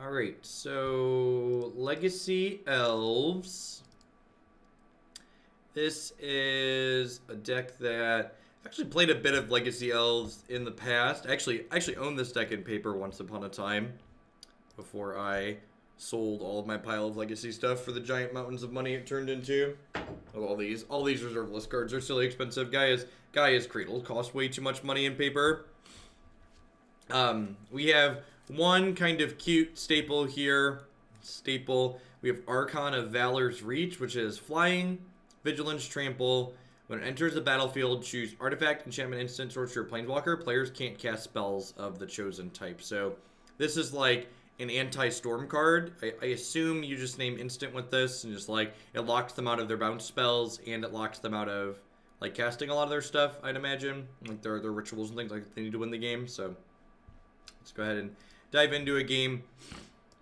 Alright, so Legacy Elves. This is a deck that I've actually played a bit of Legacy Elves in the past. I actually owned this deck in paper once upon a time before I sold all of my pile of Legacy stuff for the giant mountains of money it turned into. All these reserve list cards are silly expensive. Gaea's Cradle costs way too much money in paper. We have one kind of cute staple here. We have Archon of Valor's Reach, which is flying, vigilance, trample. When it enters the battlefield, choose artifact, enchantment, instant, sorcerer, planeswalker. Players can't cast spells of the chosen type. So this is like an anti-storm card. I assume you just name instant with this and just like it locks them out of their bounce spells and it locks them out of like casting a lot of their stuff, I'd imagine. Like their rituals and things like they need to win the game. So let's go ahead and dive into a game.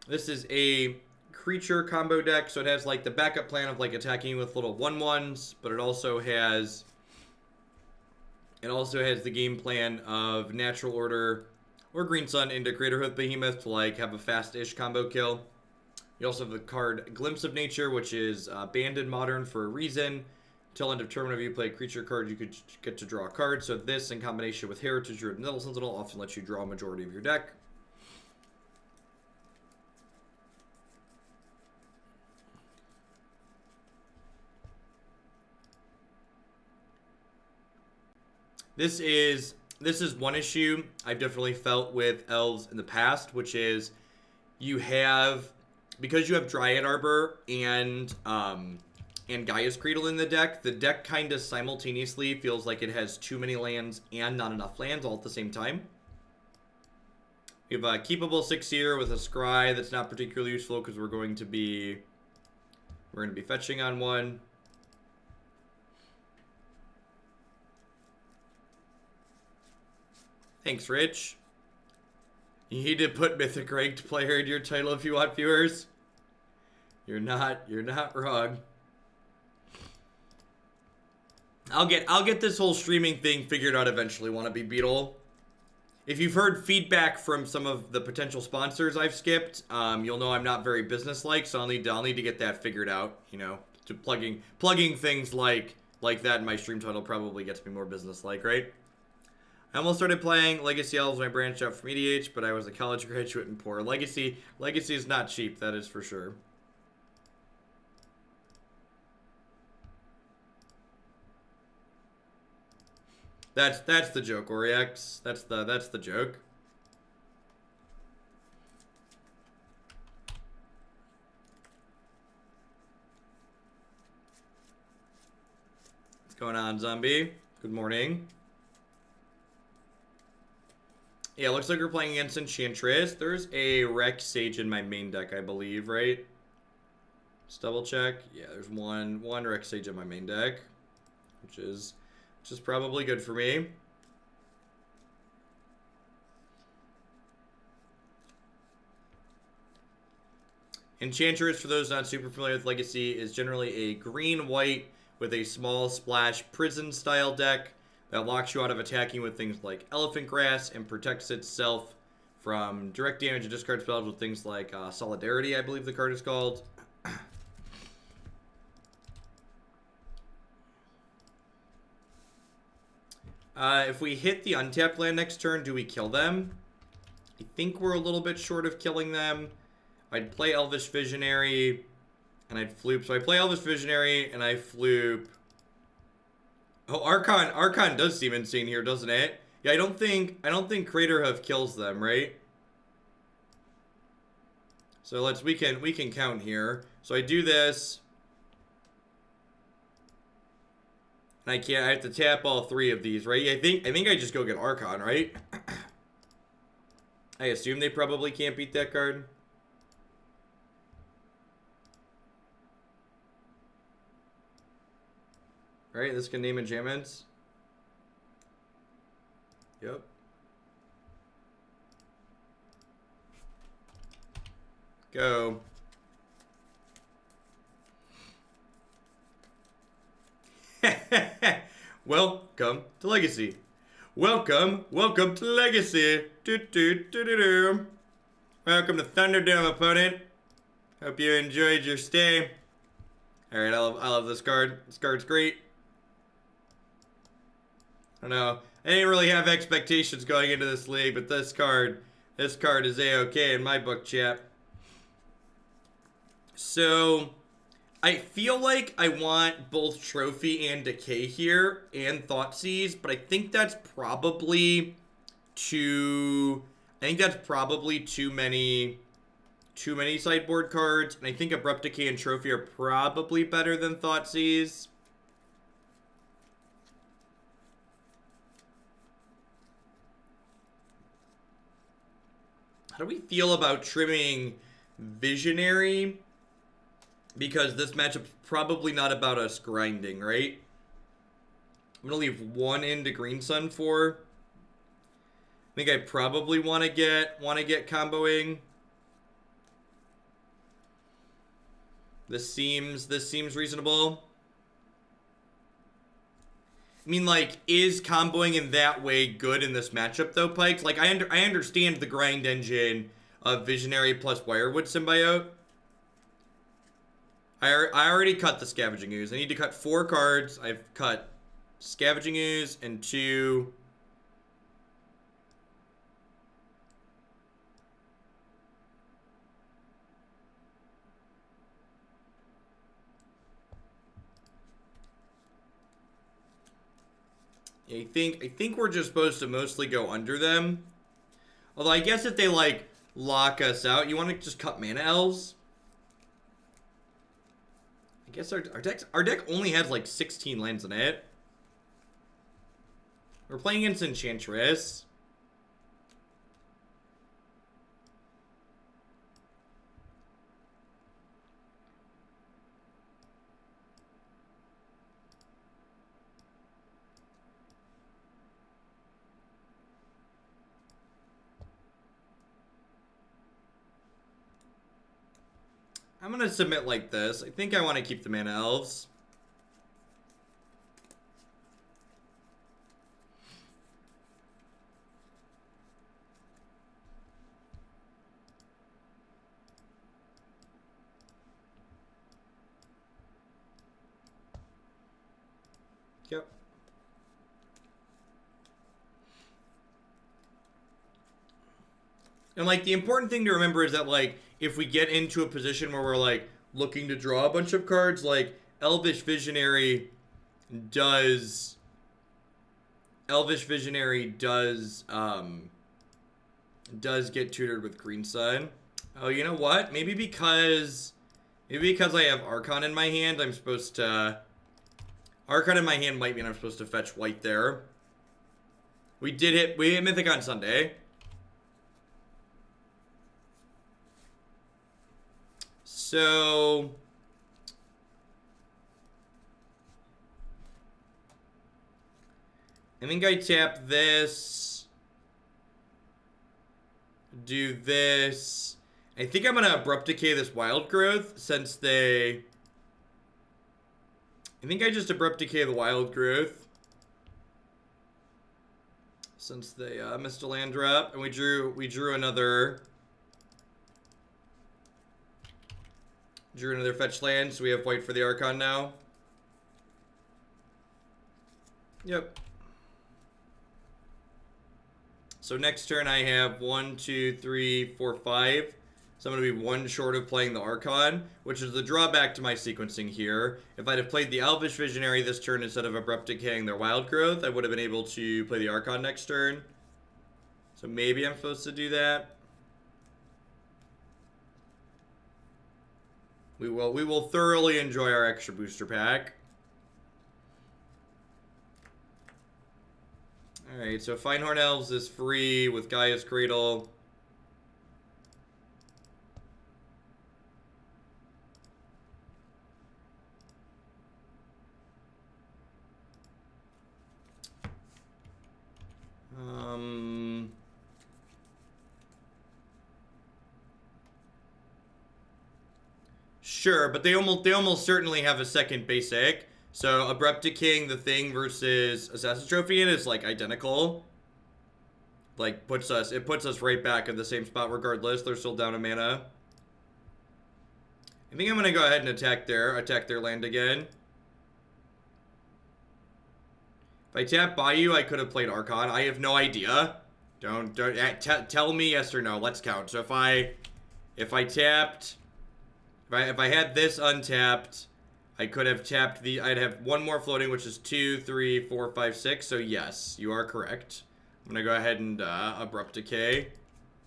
This is a creature combo deck, so it has like the backup plan of like attacking with little 1/1s, but it also has the game plan of natural order or green sun into Craterhoof Behemoth to like have a fast-ish combo kill. You also have the card Glimpse of Nature, which is banned in Modern for a reason. Till end of turn, whenever you play a creature card, you could get to draw a card. So this, in combination with Heritage Druid and Nettle Sentinel, often lets you draw a majority of your deck. This is one issue I've definitely felt with Elves in the past, which is because you have Dryad Arbor and Gaea's Cradle in the deck kind of simultaneously feels like it has too many lands and not enough lands all at the same time. We have a keepable 6 here with a Scry that's not particularly useful because we're going to be fetching on one. Thanks, Rich. You need to put Mythic Ranked Player in your title if you want viewers. You're not wrong. I'll get this whole streaming thing figured out eventually, Wannabe Beetle. If you've heard feedback from some of the potential sponsors I've skipped, you'll know I'm not very businesslike, so I'll need to get that figured out, you know. To plugging things like that in my stream title probably gets me more businesslike, right? I almost started playing Legacy Elves when I branched out from EDH, but I was a college graduate and poor. Legacy is not cheap, that is for sure. That's the joke, Oriex. That's the joke. What's going on, Zombie? Good morning. Yeah, looks like we're playing against Enchantress. There's a Reclamation Sage in my main deck, I believe, right? Just double check. Yeah, there's one Reclamation Sage in my main deck, which is probably good for me. Enchantress, for those not super familiar with Legacy, is generally a green-white with a small splash prison-style deck that locks you out of attacking with things like Elephant Grass and protects itself from direct damage and discard spells with things like Solidarity, I believe the card is called. If we hit the untapped land next turn, do we kill them? I think we're a little bit short of killing them. I'd play Elvish Visionary and I'd floop. So I play Elvish Visionary and I floop. Oh, Archon does seem insane here, doesn't it? Yeah, I don't think Craterhoof kills them, right? So we can count here. So I do this. And I have to tap all three of these, right? I think I just go get Archon, right? I assume they probably can't beat that card. Alright, this can name enchantments. Yep. Go. Welcome to Legacy. Welcome to Legacy. Welcome to Thunderdome, opponent. Hope you enjoyed your stay. Alright, I love this card. This card's great. I don't know. I didn't really have expectations going into this league, but this card is A-okay in my book, chat. So, I feel like I want both Trophy and Decay here, and Thoughtseize, but I think that's probably too many sideboard cards, and I think Abrupt Decay and Trophy are probably better than Thoughtseize. How do we feel about trimming Visionary? Because this matchup's probably not about us grinding, right? I'm gonna leave one into Green Sun for. I think I probably want to get comboing. This seems reasonable. I mean, like, is comboing in that way good in this matchup, though, Pikes? Like, I understand the grind engine of Visionary plus Wirewood Symbiote. I already cut the Scavenging Ooze. I need to cut 4 cards. I've cut Scavenging Ooze and 2... I think we're just supposed to mostly go under them. Although I guess if they like lock us out, you want to just cut mana elves. I guess our deck only has like 16 lands in it. We're playing against Enchantress. I'm gonna submit like this. I think I want to keep the mana elves. Yep. And like the important thing to remember is that like if we get into a position where we're like looking to draw a bunch of cards, like Elvish Visionary does get tutored with Green Sun. Oh, you know what? Maybe because I have Archon in my hand, I'm supposed to Archon in my hand might mean I'm supposed to fetch white there. We hit Mythic on Sunday. So I think I tap this, do this. I think I'm gonna Abrupt Decay this Wild Growth since they. I think I just Abrupt Decay the Wild Growth since they missed a land drop, and we drew another. Drew another fetch land, so we have white for the Archon now. Yep. So next turn I have 1, 2, 3, 4, 5. So I'm going to be 1 short of playing the Archon, which is the drawback to my sequencing here. If I'd have played the Elvish Visionary this turn instead of Abrupt Decaying their Wild Growth, I would have been able to play the Archon next turn. So maybe I'm supposed to do that. We will thoroughly enjoy our extra booster pack. Alright, so Fyndhorn Elves is free with Gaea's Cradle. Sure, but they almost certainly have a second basic. So Abrupt Decaying the Thing versus Assassin's Trophy is like identical. like, puts us right back in the same spot regardless. They're still down a mana. I think I'm gonna go ahead and attack their land again. If I tap Bayou, I could have played Archon. I have no idea. Don't tell me yes or no. Let's count. So if I had this untapped, I could have tapped I'd have one more floating, which is 2, 3, 4, 5, 6. So yes, you are correct. I'm gonna go ahead and Abrupt Decay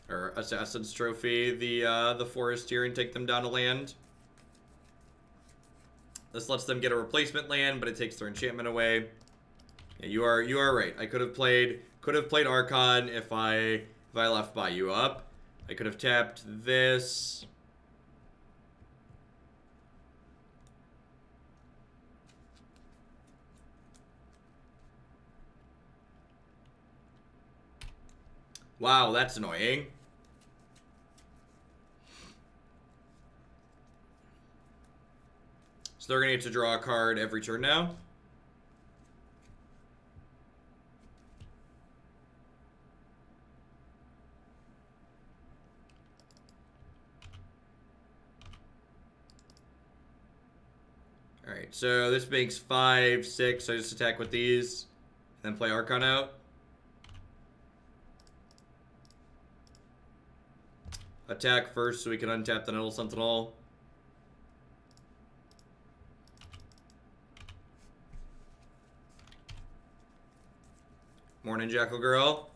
or Assassin's Trophy the forest here and take them down a land. This lets them get a replacement land, but it takes their enchantment away. Yeah, you are right. I could have played Archon if I left Bayou up. I could have tapped this. Wow, that's annoying. So they're gonna get to draw a card every turn now. Alright, so this makes 5, 6, so I just attack with these, and then play Archon out. Attack first so we can untap the Nettle Sentinel. Morning, Jackal Girl.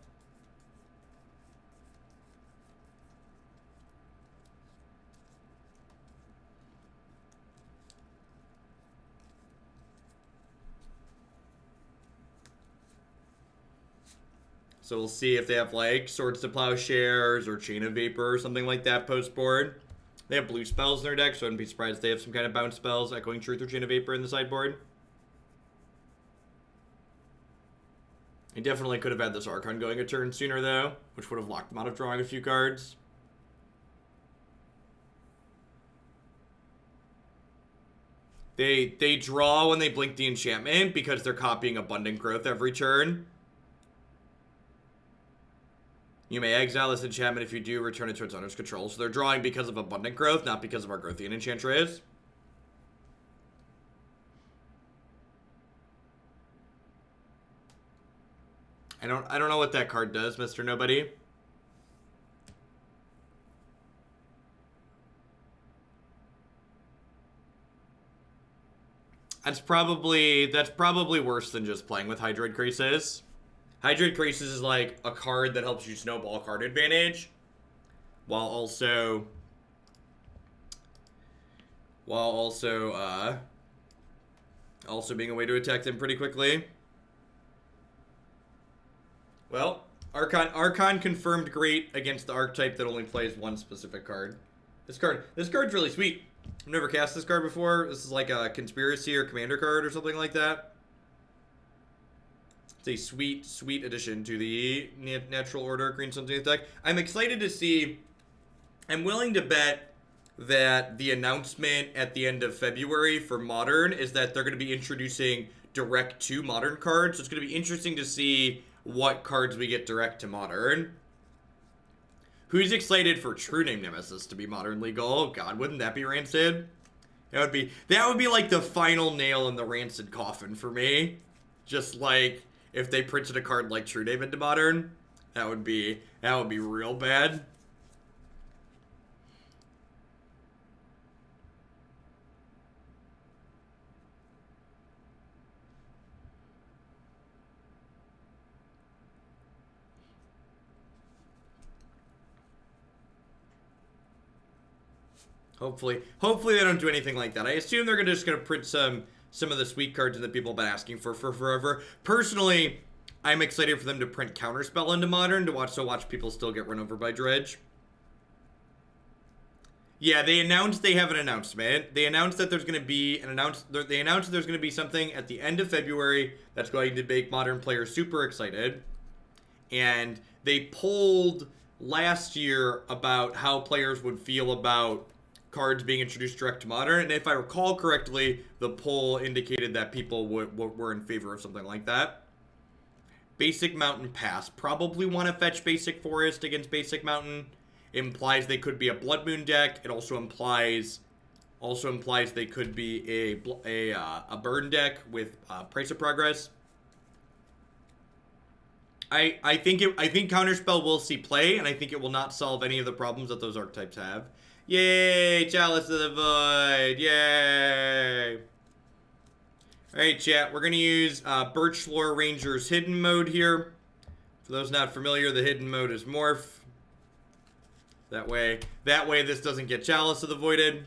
So we'll see if they have, like, Swords to Plowshares or Chain of Vapor or something like that post-board. They have blue spells in their deck, so I wouldn't be surprised if they have some kind of bounce spells, Echoing Truth or Chain of Vapor in the sideboard. He definitely could have had this Archon going a turn sooner, though, which would have locked them out of drawing a few cards. They draw when they blink the enchantment because they're copying Abundant Growth every turn. You may exile this enchantment. If you do, return it to its owner's control. So they're drawing because of Abundant Growth, not because of our Growthian Enchantress. I don't know what that card does, Mr. Nobody. That's probably worse than just playing with Hydroid Crisis. Hydroid Crisis is like a card that helps you snowball card advantage, while also being a way to attack them pretty quickly. Well, Archon confirmed great against the archetype that only plays one specific card. This card's really sweet. I've never cast this card before. This is like a Conspiracy or Commander card or something like that. It's a sweet, sweet addition to the Natural Order Green Sun Zenith deck. I'm excited to see. I'm willing to bet that the announcement at the end of February for Modern is that they're going to be introducing direct to Modern cards. So it's going to be interesting to see what cards we get direct to Modern. Who's excited for True Name Nemesis to be Modern legal? Oh god, wouldn't that be rancid? That would be like the final nail in the rancid coffin for me. Just like if they printed a card like True Name into Modern, that would be real bad. Hopefully they don't do anything like that. I assume they're just gonna print some of the sweet cards that people have been asking for forever. Personally, I'm excited for them to print Counterspell into Modern to watch people still get run over by Dredge. Yeah, they announced they have an announcement. They announced that there's gonna be they announced there's gonna be something at the end of February that's going to make Modern players super excited. And they polled last year about how players would feel about cards being introduced direct to Modern, and if I recall correctly, the poll indicated that people were in favor of something like that. Basic Mountain pass. Probably want to fetch Basic Forest against Basic Mountain. It implies they could be a Blood Moon deck. It also implies they could be a burn deck with Price of Progress. I think Counterspell will see play, and I think it will not solve any of the problems that those archetypes have. Yay! Chalice of the Void! Yay! Alright, chat. We're going to use Birchlore Rangers Hidden Mode here. For those not familiar, the Hidden Mode is Morph. That way this doesn't get Chalice of the Voided.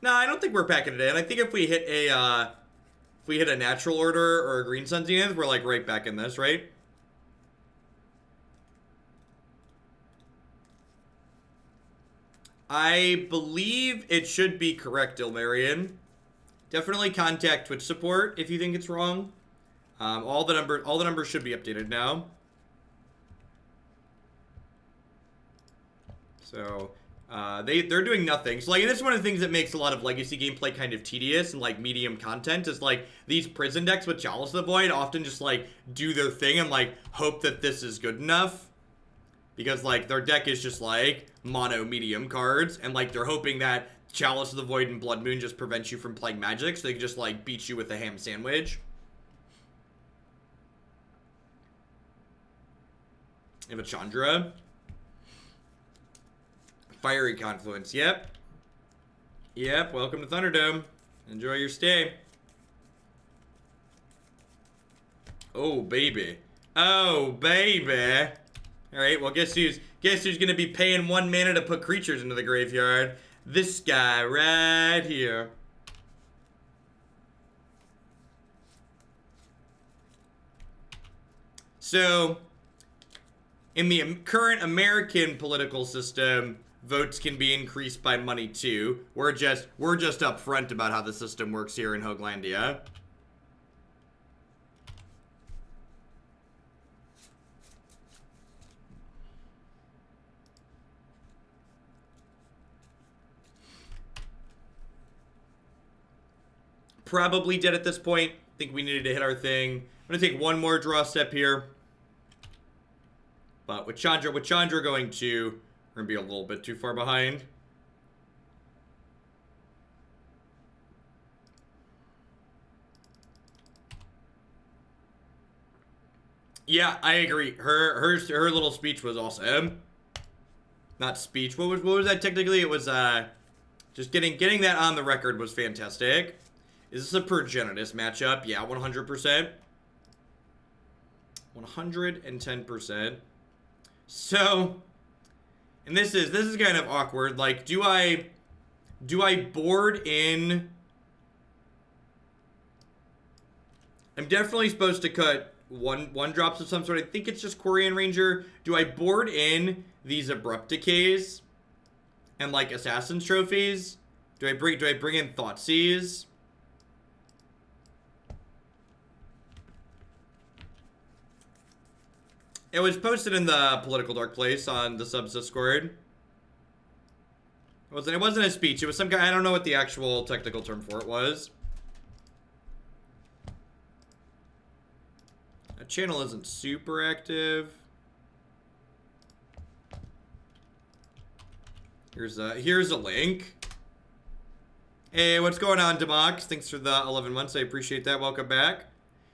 No, I don't think we're packing it in. I think if we hit a Natural Order or a Green Sun Zenith, we're like right back in this, right? I believe it should be correct, Ilmarian. Definitely contact Twitch support if you think it's wrong. All the numbers should be updated now. So they're doing nothing. So like, and this is one of the things that makes a lot of legacy gameplay kind of tedious and like medium content is like these prison decks with Chalice of the Void often just like do their thing and like hope that this is good enough. Because like their deck is just like mono medium cards and like they're hoping that Chalice of the Void and Blood Moon just prevents you from playing Magic, so they can just like beat you with a ham sandwich. You have a Chandra. Fiery Confluence, yep. Yep, welcome to Thunderdome. Enjoy your stay. Oh, baby. Oh, baby. Alright, well, guess who's gonna be paying 1 mana to put creatures into the graveyard? This guy right here. So, in the current American political system, votes can be increased by money too. We're just upfront about how the system works here in Hoaglandia. Probably dead at this point. Think we needed to hit our thing. I'm gonna take one more draw step here. But with Chandra going to, we're gonna be a little bit too far behind. Yeah, I agree. Her little speech was awesome. Not speech. What was that technically? It was just getting that on the record was fantastic. Is this a Progenitus matchup? Yeah, 100%. 110%. So, and this is kind of awkward. Like, do I board in? I'm definitely supposed to cut one drops of some sort. I think it's just Quirion Ranger. Do I board in these Abrupt Decays and like Assassin's Trophies? Do I bring in Thoughtseize? It was posted in the Political Dark Place on the subs Discord. It wasn't a speech. It was some guy. I don't know what the actual technical term for it was. That channel isn't super active. Here's a link. Hey, what's going on, Demox? Thanks for the 11 months. I appreciate that. Welcome back.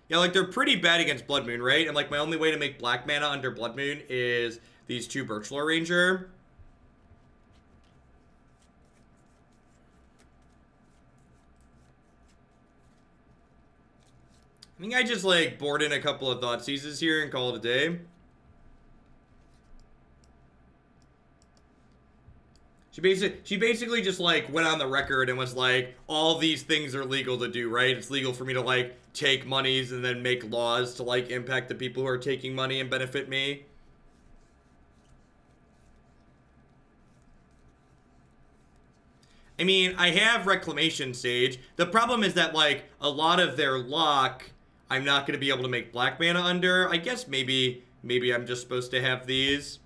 Yeah, like, they're pretty bad against Blood Moon, right? And, like, my only way to make black mana under Blood Moon is these two Birchlore Ranger. I think I just, like, board in a couple of Thoughtseizes here and call it a day. She basically just, like, went on the record and was like, all these things are legal to do, right? It's legal for me to, like, take monies and then make laws to, like, impact the people who are taking money and benefit me. I mean, I have Reclamation Sage. The problem is that, like, a lot of their lock, I'm not going to be able to make black mana under. I guess maybe I'm just supposed to have these.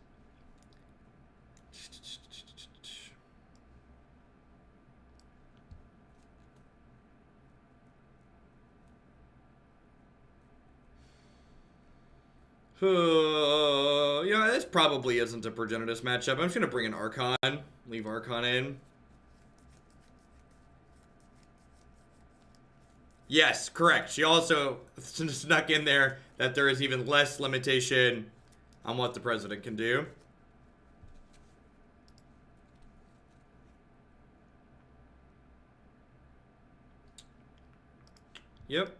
Yeah, this probably isn't a Progenitus matchup. I'm just gonna bring an Archon. Leave Archon in. Yes, correct. She also snuck in there that there is even less limitation on what the president can do. Yep.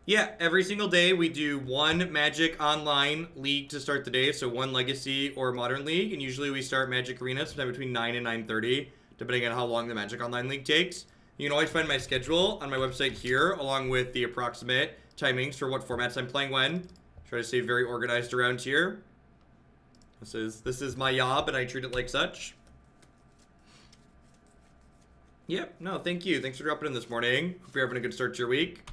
Yeah, every single day we do one Magic Online League to start the day, so one Legacy or Modern League, and usually we start Magic Arena sometime between 9 and 9:30, depending on how long the Magic Online League takes. You can always find my schedule on my website here, along with the approximate timings for what formats I'm playing when. Try to stay very organized around here. This is my job, and I treat it like such. Yep, no, thank you. Thanks for dropping in this morning. Hope you're having a good start to your week.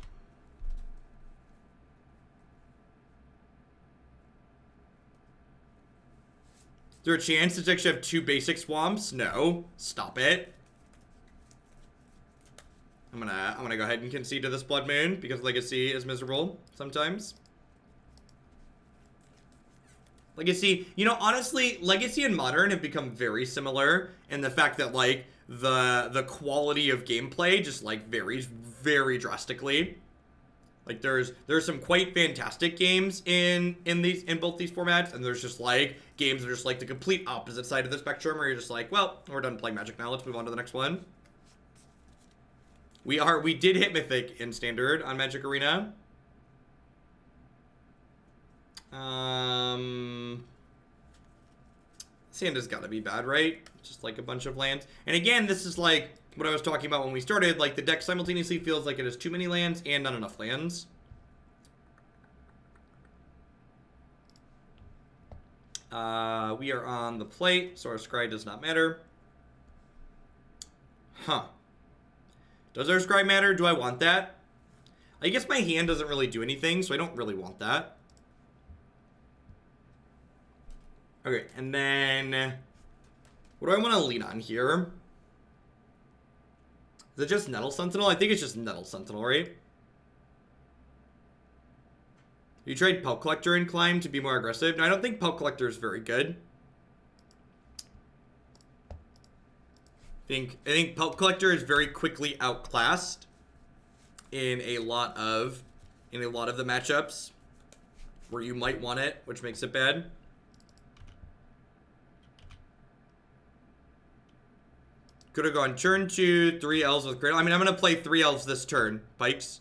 Is there a chance to actually have 2 basic swamps? No. Stop it. I'm gonna go ahead and concede to this Blood Moon because Legacy is miserable sometimes. Legacy, you know, honestly, Legacy and Modern have become very similar in the fact that, like, the quality of gameplay just, like, varies very drastically. Like, there's some quite fantastic games in both these formats, and there's just, like, games that are just, like, the complete opposite side of the spectrum, where you're just like, well, we're done playing Magic now, let's move on to the next one. We did hit Mythic in Standard on Magic Arena. Sanda's gotta be bad, right? Just, like, a bunch of lands. And again, this is, like, what I was talking about when we started. Like, the deck simultaneously feels like it has too many lands and not enough lands. We are on the plate, so our scry does not matter. Huh. Does our scry matter? Do I want that? I guess my hand doesn't really do anything, so I don't really want that. Okay, and then what do I want to lean on here? Is it just Nettle Sentinel? I think it's just Nettle Sentinel, right? You tried Pelt Collector and Climb to be more aggressive? No, I don't think Pelt Collector is very good. I think Pelt Collector is very quickly outclassed in a lot of the matchups where you might want it, which makes it bad. Could have gone turn 2, 3 elves with Cradle. I mean, I'm gonna play 3 elves this turn, Pikes.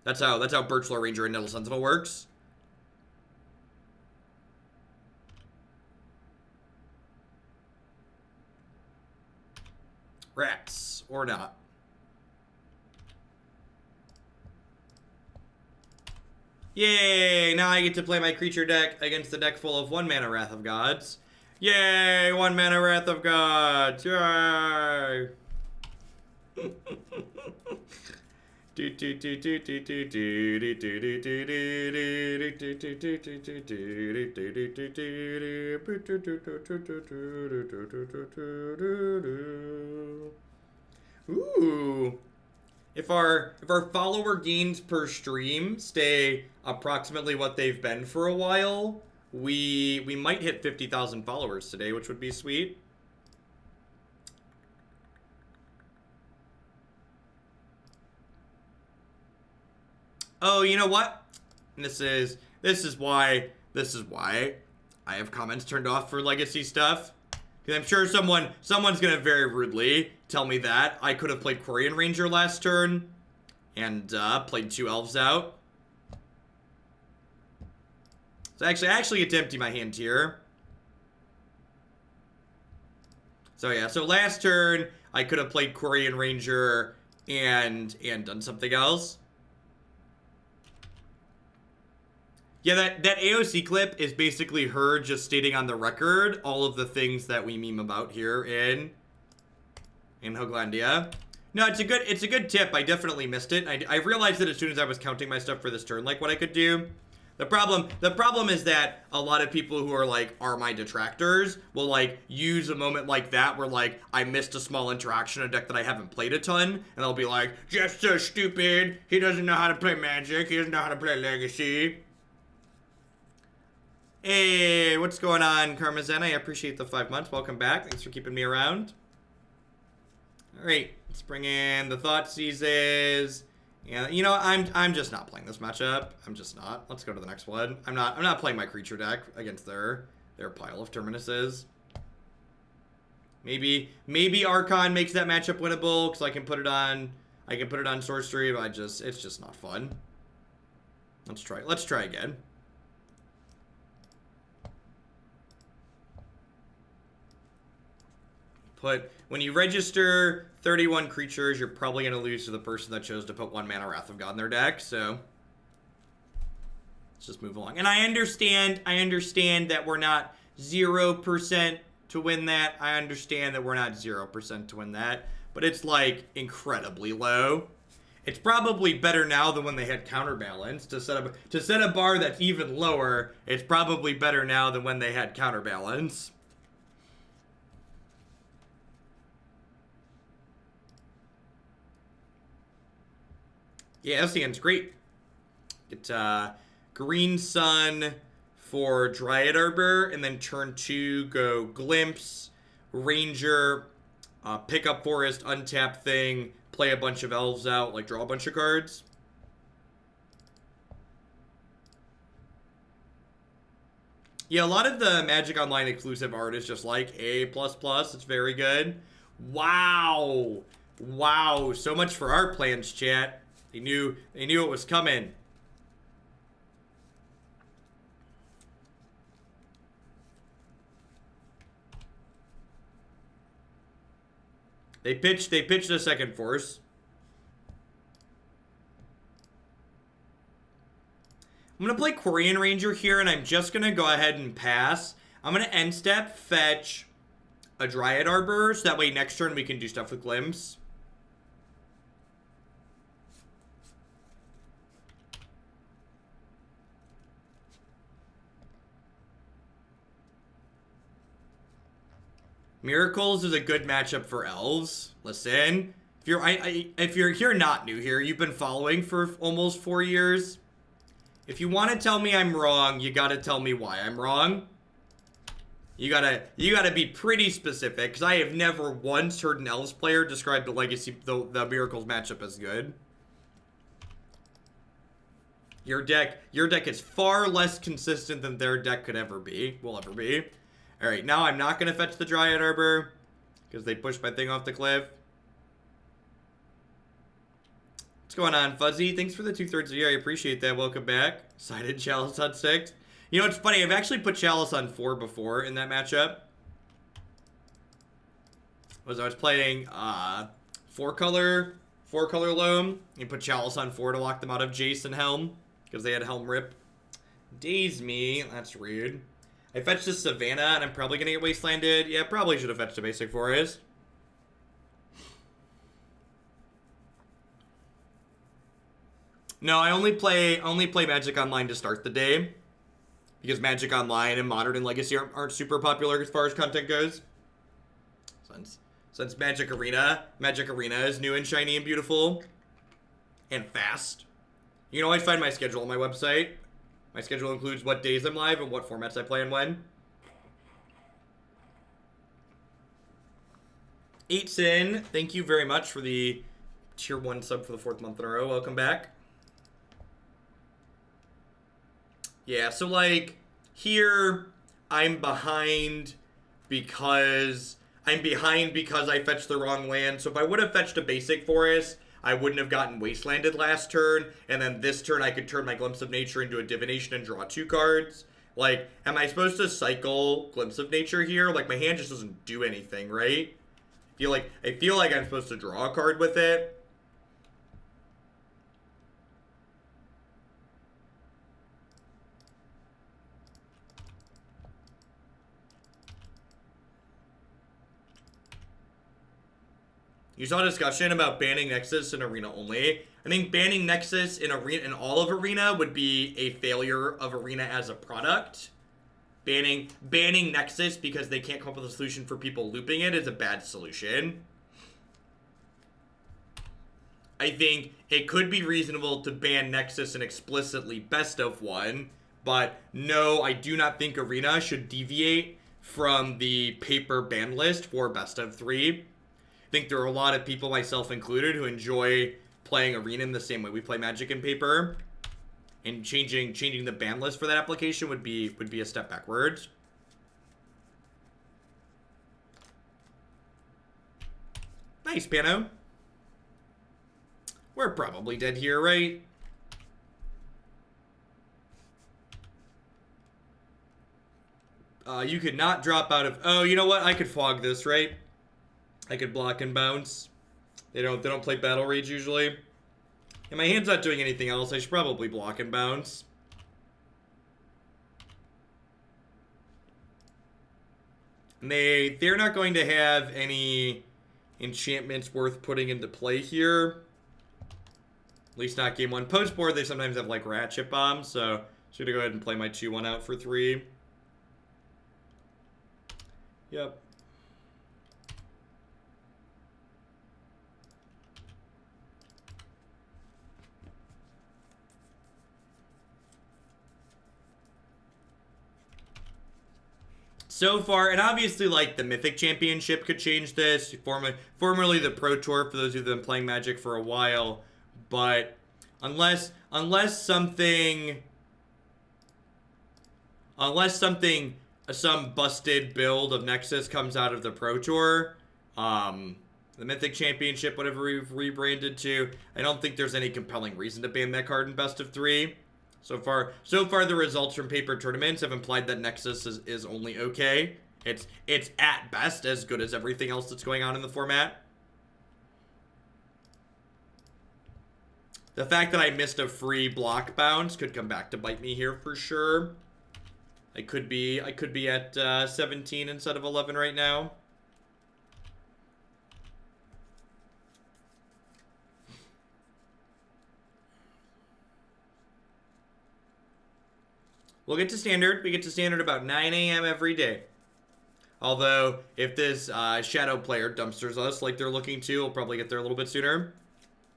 That's how Birchlore Ranger and Nettle Sentinel works. Rats, or not. Yay! Now I get to play my creature deck against a deck full of 1 mana Wrath of Gods. Yay! 1 mana Wrath of Gods! Yay! Ooh. If our follower gains per stream stay approximately what they've been for a while, we might hit 50,000 followers today, which would be sweet. Oh, you know what? This is why I have comments turned off for legacy stuff. Because I'm sure someone's gonna very rudely tell me that I could have played Quirion Ranger last turn and played 2 elves out. So I actually get to empty my hand here. So yeah, so last turn I could have played Quirion Ranger and done something else. Yeah, that AOC clip is basically her just stating on the record all of the things that we meme about here in Hoaglandia. No, it's a good tip. I definitely missed it. I realized it as soon as I was counting my stuff for this turn, like what I could do. The problem is that a lot of people who are like, are my detractors, will like use a moment like that where like I missed a small interaction in a deck that I haven't played a ton, and they'll be like, Jeff's so stupid, he doesn't know how to play Magic, he doesn't know how to play Legacy. Hey, what's going on, Karmazen? I appreciate the 5 months. Welcome back. Thanks for keeping me around. Alright, let's bring in the Thoughtseizes. Yeah, you know, I'm just not playing this matchup. I'm just not. Let's go to the next one. I'm not playing my creature deck against their pile of Terminuses. Maybe Archon makes that matchup winnable because I can put it on Sorcery, but it's just not fun. Let's try again. When you register 31 creatures, you're probably going to lose to the person that chose to put 1 mana Wrath of God in their deck, so let's just move along. And I understand that we're not 0% to win that. I understand that we're not 0% to win that, but it's like incredibly low. It's probably better now than when they had Counterbalance. To set a bar that's even lower, it's probably better now than when they had Counterbalance. Yeah, Essiean's great. Get Green Sun for Dryad Arbor, and then turn 2, go Glimpse, Ranger, pick up Forest, untap thing, play a bunch of Elves out, like draw a bunch of cards. Yeah, a lot of the Magic Online exclusive art is just like A++. It's very good. Wow. Wow, so much for art plans, chat. They knew it was coming. They pitched a second force. I'm gonna play Quirion Ranger here, and I'm just gonna go ahead and pass. I'm gonna end step, fetch a Dryad Arbor, so that way next turn we can do stuff with Glimpse. Miracles is a good matchup for Elves. Listen, if you're not new here, you've been following for almost 4 years. If you want to tell me I'm wrong, you gotta tell me why I'm wrong. You gotta be pretty specific, because I have never once heard an Elves player describe the Miracles matchup as good. Your deck is far less consistent than their deck could ever be, will ever be. Alright, now I'm not going to fetch the Dryad Arbor, because they pushed my thing off the cliff. What's going on, Fuzzy? Thanks for the 2/3 year, I appreciate that. Welcome back. Sided Chalice on 6. You know, it's funny, I've actually put Chalice on 4 before in that matchup. I was playing 4-color Loam, and put Chalice on 4 to lock them out of Jace and Helm, because they had Helm Rip. Daze me, that's rude. I fetched a Savannah, and I'm probably going to get Wastelanded. Yeah, probably should have fetched a Basic Forest. No, I only play Magic Online to start the day. Because Magic Online and Modern and Legacy aren't super popular as far as content goes. Since Magic Arena is new and shiny and beautiful. And fast. You can always find my schedule on my website. My schedule includes what days I'm live and what formats I play and when. 8sin, thank you very much for the tier 1 sub for the 4th month in a row. Welcome back. Yeah, so like here I'm behind because I fetched the wrong land. So if I would have fetched a basic forest, I wouldn't have gotten Wastelanded last turn, and then this turn I could turn my Glimpse of Nature into a Divination and draw 2 cards. Like, am I supposed to cycle Glimpse of Nature here? Like, my hand just doesn't do anything, right? I feel like I'm supposed to draw a card with it. You saw a discussion about banning Nexus in Arena only. I think banning Nexus in all of Arena would be a failure of Arena as a product. Banning Nexus because they can't come up with a solution for people looping it is a bad solution. I think it could be reasonable to ban Nexus and explicitly best of one, but no, I do not think Arena should deviate from the paper ban list for best of 3. I think there are a lot of people, myself included, who enjoy playing Arena in the same way we play Magic in paper, and changing the ban list for that application would be a step backwards. Nice, Pano. We're probably dead here, right? You could not drop out of... Oh, you know what? I could fog this, right? I could block and bounce. They don't play Battle Rage usually. And my hand's not doing anything else. I should probably block and bounce. And they're not going to have any enchantments worth putting into play here. At least not game 1. Post board, they sometimes have like Ratchet Bomb, so I'm just gonna go ahead and play my 2-1 out for 3. Yep. So far, and obviously, like, the Mythic Championship could change this. Formerly the Pro Tour, for those of you that have been playing Magic for a while. But unless something, some busted build of Nexus comes out of the Pro Tour, the Mythic Championship, whatever we've rebranded to, I don't think there's any compelling reason to ban that card in best of 3. So far, the results from paper tournaments have implied that Nexus is only okay. It's at best as good as everything else that's going on in the format. The fact that I missed a free block bounce could come back to bite me here for sure. I could be at 17 instead of 11 right now. We'll get to Standard. We get to Standard about 9 a.m. every day. Although, if this Shadow player dumpsters us like they're looking to, we'll probably get there a little bit sooner.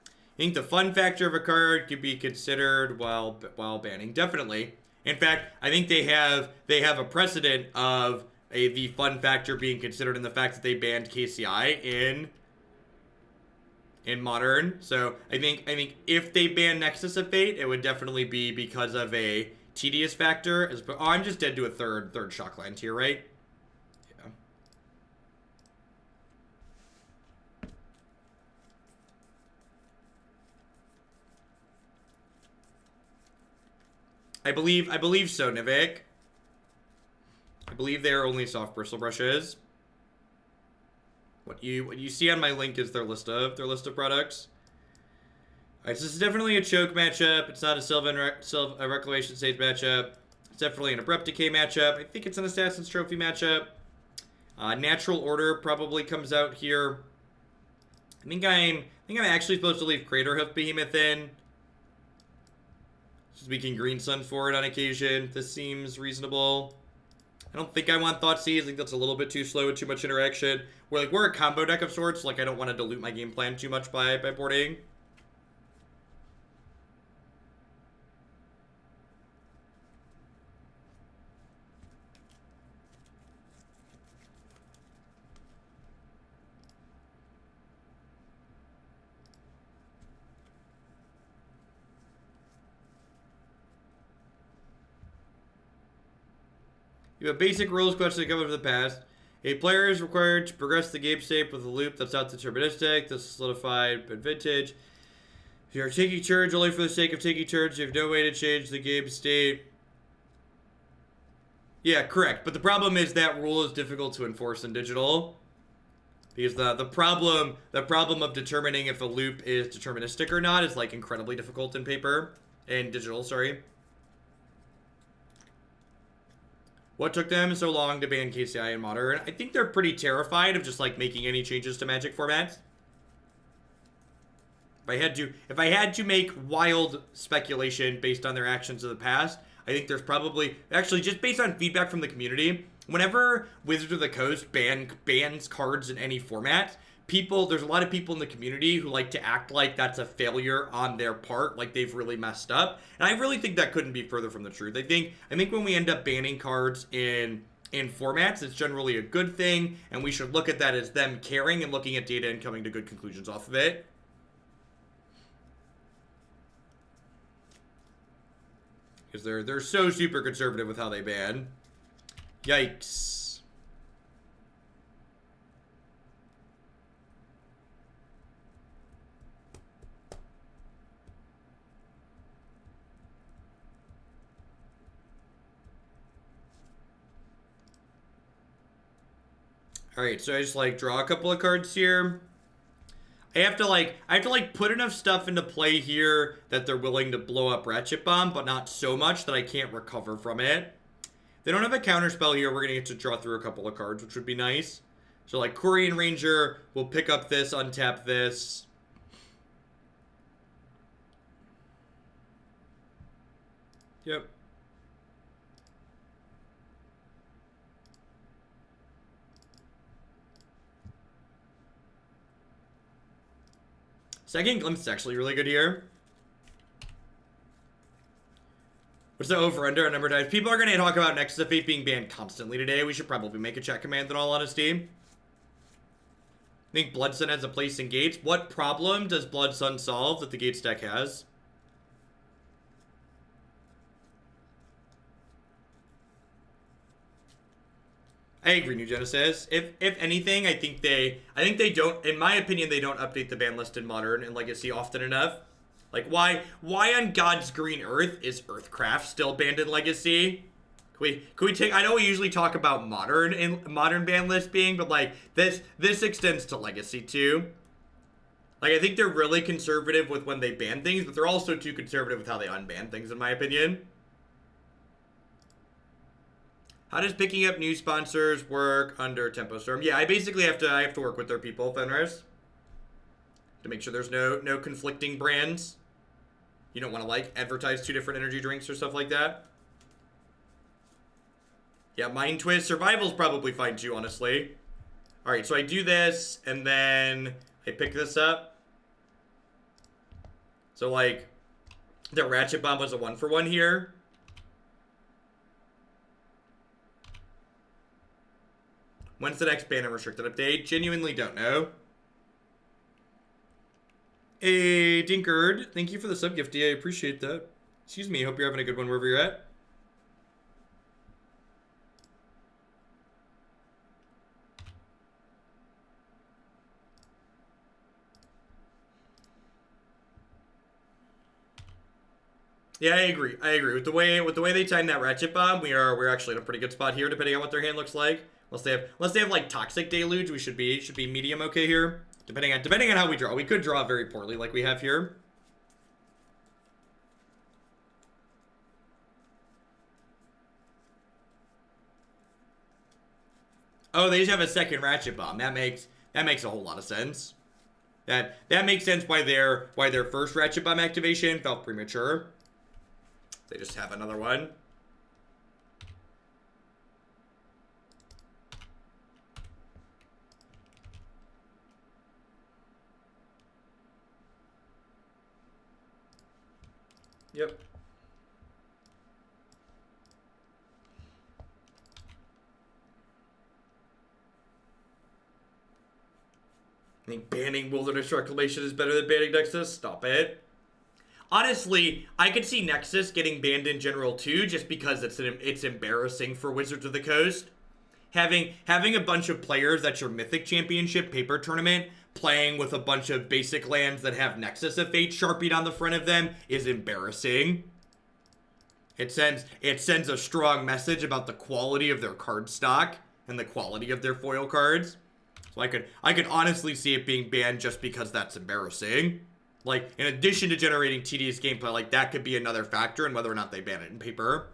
I think the fun factor of a card could be considered while banning. Definitely. In fact, I think they have a precedent of the fun factor being considered in the fact that they banned KCI in Modern. So I think if they ban Nexus of Fate, it would definitely be because of a tedious factor. Oh, I'm just dead to a third Shockland here, right? Yeah. I believe so, Nivik. I believe they are only soft bristle brushes. What you see on my link is their list of products. Alright, so this is definitely a choke matchup. It's not a Reclamation Sage matchup. It's definitely an Abrupt Decay matchup. I think it's an Assassin's Trophy matchup. Natural Order probably comes out here. I think I'm actually supposed to leave Craterhoof Behemoth in. Just making Green Sun for it on occasion. This seems reasonable. I don't think I want Thoughtseize. I think that's a little bit too slow and too much interaction. We're a combo deck of sorts. Like, I don't want to dilute my game plan too much by boarding. You have basic rules questions that come from the past. A player is required to progress the game state with a loop that's not deterministic, that's solidified but vintage. If you are taking turns only for the sake of taking turns, you have no way to change the game state. Yeah, correct. But the problem is that rule is difficult to enforce in digital. Because the problem of determining if a loop is deterministic or not is like incredibly difficult in paper. In digital, sorry. What took them so long to ban KCI in Modern? I think they're pretty terrified of just like making any changes to Magic formats. if I had to make wild speculation based on their actions of the past, I think there's probably, actually just based on feedback from the community, whenever Wizards of the Coast bans cards in any format, there's a lot of people in the community who like to act like that's a failure on their part, like they've really messed up. And I really think that couldn't be further from the truth. I think when we end up banning cards in formats, it's generally a good thing, and we should look at that as them caring and looking at data and coming to good conclusions off of it. Because they're so super conservative with how they ban. Yikes. Alright, so I just like draw a couple of cards here. I have to put enough stuff into play here that they're willing to blow up Ratchet Bomb, but not so much that I can't recover from it. They don't have a counterspell here. We're gonna get to draw through a couple of cards, which would be nice. So like Quirion Ranger will pick up this, untap this. Yep. Second Glimpse is actually really good here. What's the over-under on number of times? People are going to talk about Nexus of Fate being banned constantly today. We should probably make a chat command in all honesty. I think Blood Sun has a place in Gates. What problem does Blood Sun solve that the Gates deck has? I agree, New Genesis. If anything, I think they don't, in my opinion, they don't update the ban list in Modern and Legacy often enough. Like, why on God's green earth is Earthcraft still banned in Legacy? Can we take, I know we usually talk about Modern ban list being, but like, this extends to Legacy too. Like, I think they're really conservative with when they ban things, but they're also too conservative with how they unban things, in my opinion. How does picking up new sponsors work under Tempo Storm? Yeah, I basically have to work with their people, Fenris, to make sure there's no conflicting brands. You don't want to like advertise 2 different energy drinks or stuff like that. Yeah, Mind Twist Survival's probably fine too, honestly. All right, so I do this and then I pick this up. So like the Ratchet Bomb was a 1-for-1 here. When's the next ban and restricted update? Genuinely don't know. Hey, Dinkard. Thank you for the sub gifty. I appreciate that. Excuse me. Hope you're having a good one wherever you're at. Yeah, I agree. With the way they time that Ratchet Bomb, we're actually in a pretty good spot here, depending on what their hand looks like. Unless they have like Toxic Deluge, we should be medium okay here. Depending on how we draw. We could draw very poorly like we have here. Oh, they just have a second Ratchet Bomb. That makes a whole lot of sense. That makes sense why their first Ratchet Bomb activation felt premature. They just have another one. Yep. I think banning Wilderness Reclamation is better than banning Nexus. Stop it. Honestly, I could see Nexus getting banned in general too, just because it's embarrassing for Wizards of the Coast. Having a bunch of players at your Mythic Championship paper tournament playing with a bunch of basic lands that have Nexus of Fate sharpied on the front of them is embarrassing. It sends a strong message about the quality of their card stock and the quality of their foil cards. So I could honestly see it being banned just because that's embarrassing. Like, in addition to generating tedious gameplay, like, that could be another factor in whether or not they ban it in paper.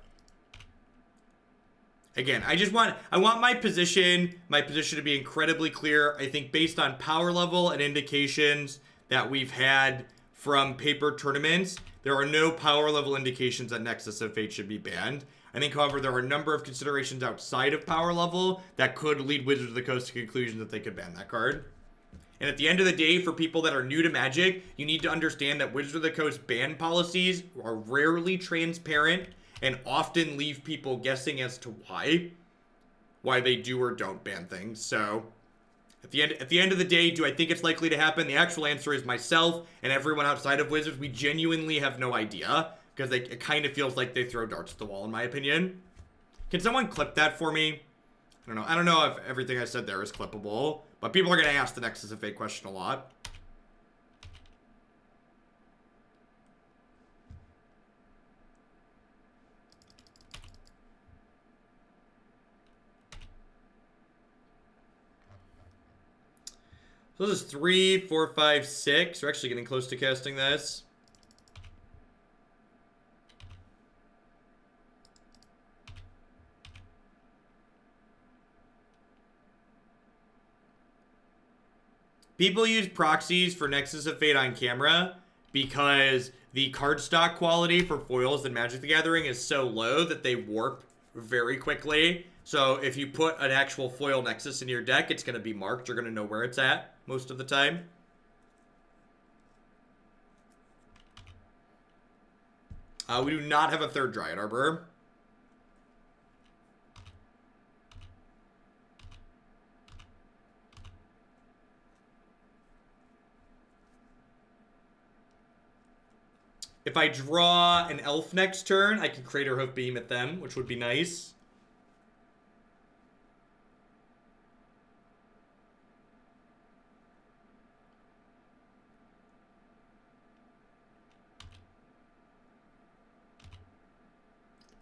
Again, I want my position to be incredibly clear. I think based on power level and indications that we've had from paper tournaments, there are no power level indications that Nexus of Fate should be banned. I think, however, there are a number of considerations outside of power level that could lead Wizards of the Coast to conclusion that they could ban that card. And at the end of the day, for people that are new to Magic, you need to understand that Wizards of the Coast ban policies are rarely transparent and often leave people guessing as to why they do or don't ban things. So at the end of the day, do I think it's likely to happen? The actual answer is myself and everyone outside of Wizards, we genuinely have no idea, because it kind of feels like they throw darts at the wall, in my opinion. Can someone clip that for me? I don't know if everything I said there is clippable, but people are going to ask the Nexus of Fate question a lot. So this is 3, 4, 5, 6. We're actually getting close to casting this. People use proxies for Nexus of Fate on camera because the cardstock quality for foils in Magic the Gathering is so low that they warp very quickly. So if you put an actual foil Nexus in your deck, it's going to be marked. You're going to know where it's at most of the time. We do not have a third Dryad Arbor. If I draw an elf next turn, I can Craterhoof Behemoth them, which would be nice.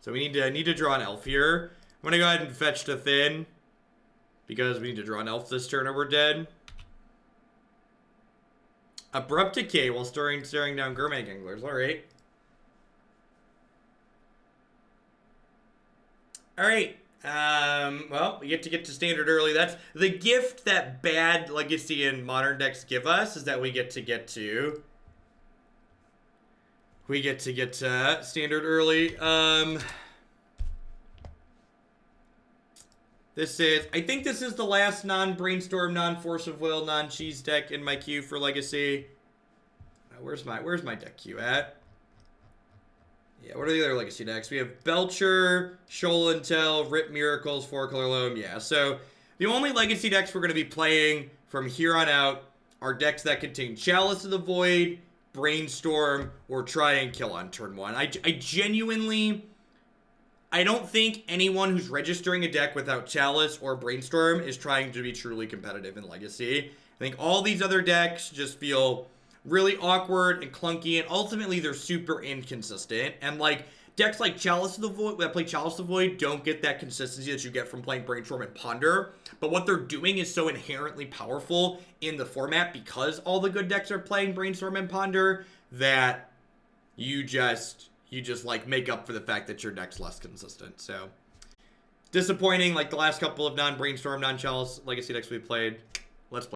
So we need to draw an elf here. I'm gonna go ahead and fetch to thin, because we need to draw an elf this turn or we're dead. Abrupt Decay while staring down Gourmet Ganglers. Alright. Alright. Well, we get to standard early. That's the gift that bad Legacy and Modern decks give us, is that we get to standard early. I think this is the last non-Brainstorm, non-Force of Will, non-Cheese deck in my queue for Legacy. Where's my deck queue at? Yeah, what are the other Legacy decks? We have Belcher, Shoal and Tell, Rip Miracles, 4-color Loam. Yeah, so the only Legacy decks we're going to be playing from here on out are decks that contain Chalice of the Void, Brainstorm, or Try and Kill on turn 1. I genuinely... I don't think anyone who's registering a deck without Chalice or Brainstorm is trying to be truly competitive in Legacy. I think all these other decks just feel really awkward and clunky, and ultimately they're super inconsistent. And decks like Chalice of the Void, that play Chalice of the Void, don't get that consistency that you get from playing Brainstorm and Ponder. But what they're doing is so inherently powerful in the format because all the good decks are playing Brainstorm and Ponder that you just make up for the fact that your deck's less consistent. So disappointing, like the last couple of non-Brainstorm, non-Chalice Legacy decks we played.